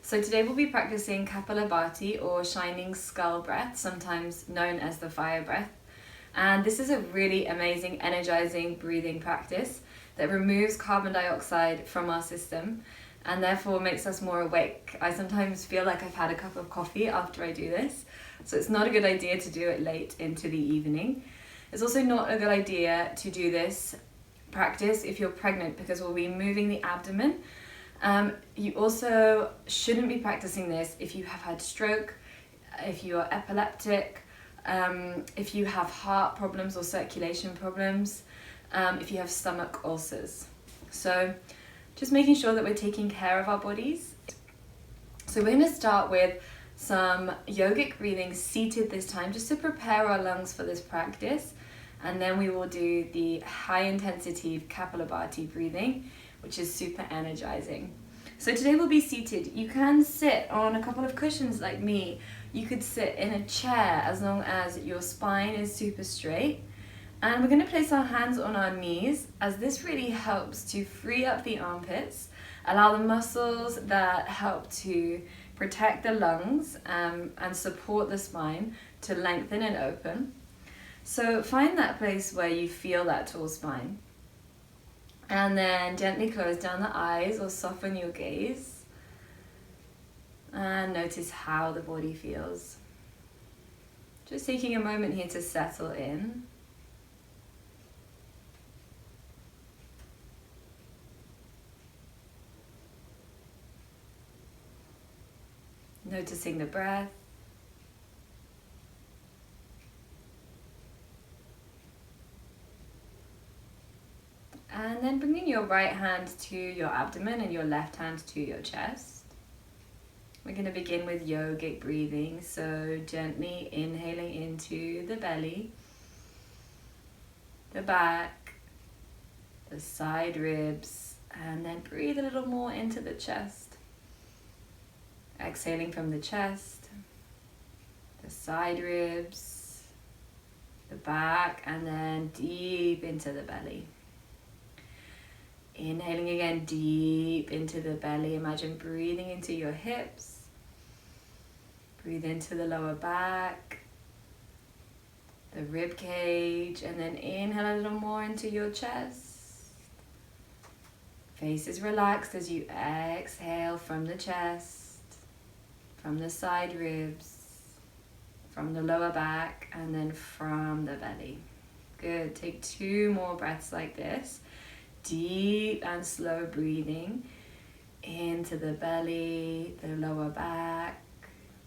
So today we'll be practicing Kapalabhati or shining skull breath, sometimes known as the fire breath. And this is a really amazing, energizing breathing practice that removes carbon dioxide from our system and therefore makes us more awake. I sometimes feel like I've had a cup of coffee after I do this, so it's not a good idea to do it late into the evening. It's also not a good idea to do this practice if you're pregnant, because we'll be moving the abdomen. You also shouldn't be practicing this if you have had stroke, if you are epileptic, if you have heart problems or circulation problems, if you have stomach ulcers. So just making sure that we're taking care of our bodies. So we're going to start with some yogic breathing seated this time, just to prepare our lungs for this practice. And then we will do the high intensity Kapalabhati breathing, which is super energizing. So today we'll be seated. You can sit on a couple of cushions like me. You could sit in a chair as long as your spine is super straight. And we're going to place our hands on our knees, as this really helps to free up the armpits, allow the muscles that help to protect the lungs and support the spine to lengthen and open. So find that place where you feel that tall spine. And then gently close down the eyes or soften your gaze. And notice how the body feels. Just taking a moment here to settle in. Noticing the breath. And then bringing your right hand to your abdomen and your left hand to your chest. We're going to begin with yogic breathing. So gently inhaling into the belly, the back, the side ribs, and then breathe a little more into the chest. Exhaling from the chest, the side ribs, the back, and then deep into the belly. Inhaling again deep into the belly. Imagine breathing into your hips. Breathe into the lower back, the rib cage, and then inhale a little more into your chest. Face is relaxed as you exhale from the chest, from the side ribs, from the lower back, and then from the belly. Good. Take 2 more breaths like this. Deep and slow breathing into the belly, the lower back,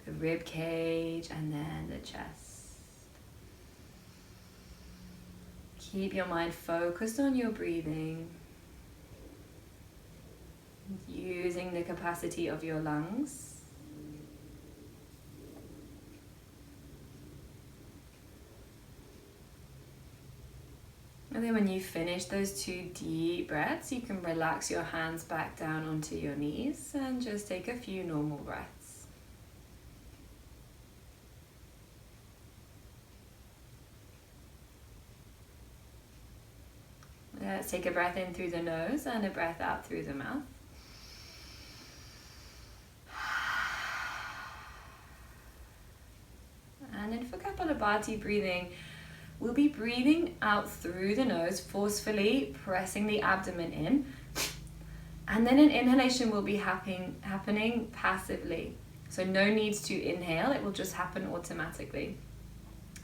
the rib cage, and then the chest. Keep your mind focused on your breathing, using the capacity of your lungs. And then when you finish those 2 deep breaths, you can relax your hands back down onto your knees and just take a few normal breaths. Let's take a breath in through the nose and a breath out through the mouth. And then for Kapalabhati breathing, we'll be breathing out through the nose, forcefully pressing the abdomen in. And then an inhalation will be happening passively. So no need to inhale, it will just happen automatically.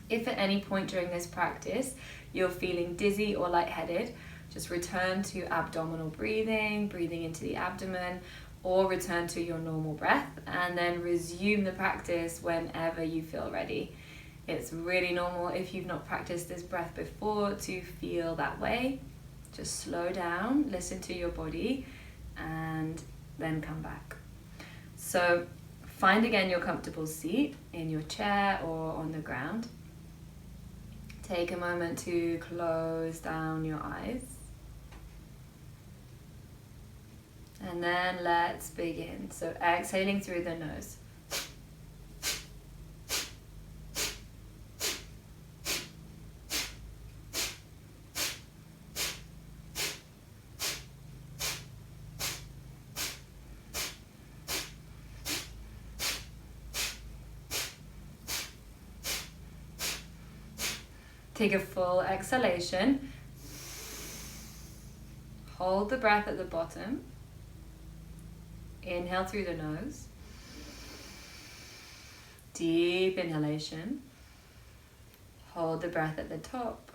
If at any point during this practice you're feeling dizzy or lightheaded, just return to abdominal breathing, breathing into the abdomen, or return to your normal breath, and then resume the practice whenever you feel ready. It's really normal if you've not practiced this breath before to feel that way. Just slow down, listen to your body, and then come back. So find again your comfortable seat in your chair or on the ground. Take a moment to close down your eyes. And then let's begin. So exhaling through the nose. Take a full exhalation. Hold the breath at the bottom. Inhale through the nose. Deep inhalation. Hold the breath at the top.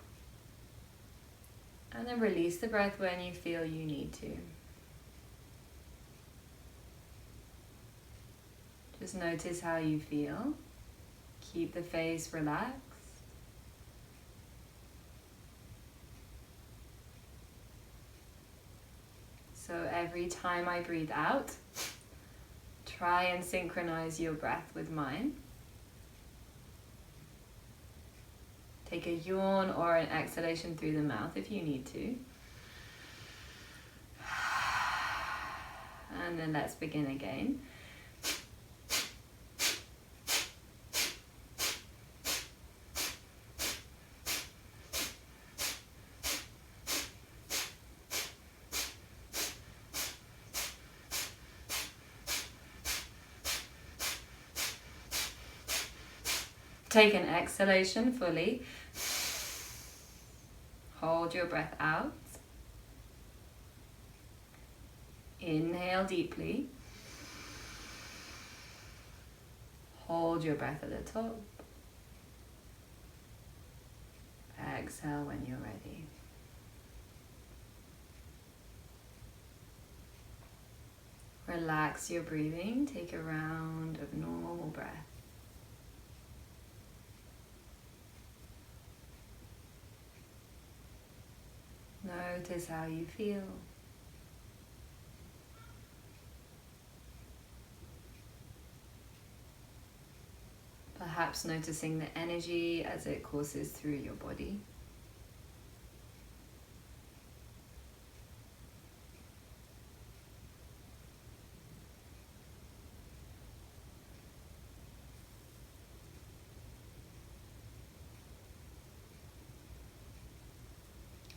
And then release the breath when you feel you need to. Just notice how you feel. Keep the face relaxed. So every time I breathe out, try and synchronize your breath with mine. Take a yawn or an exhalation through the mouth if you need to. And then let's begin again. Take an exhalation fully. Hold your breath out. Inhale deeply. Hold your breath at the top. Exhale when you're ready. Relax your breathing. Take a round of normal breath. Notice how you feel. Perhaps noticing the energy as it courses through your body.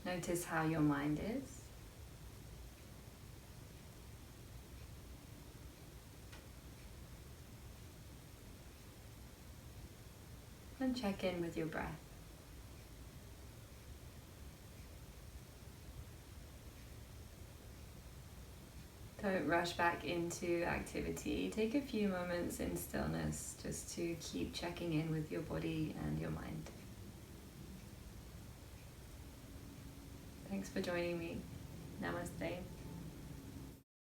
Notice how your mind is. And check in with your breath. Don't rush back into activity. Take a few moments in stillness just to keep checking in with your body and your mind. Thanks for joining me. Namaste.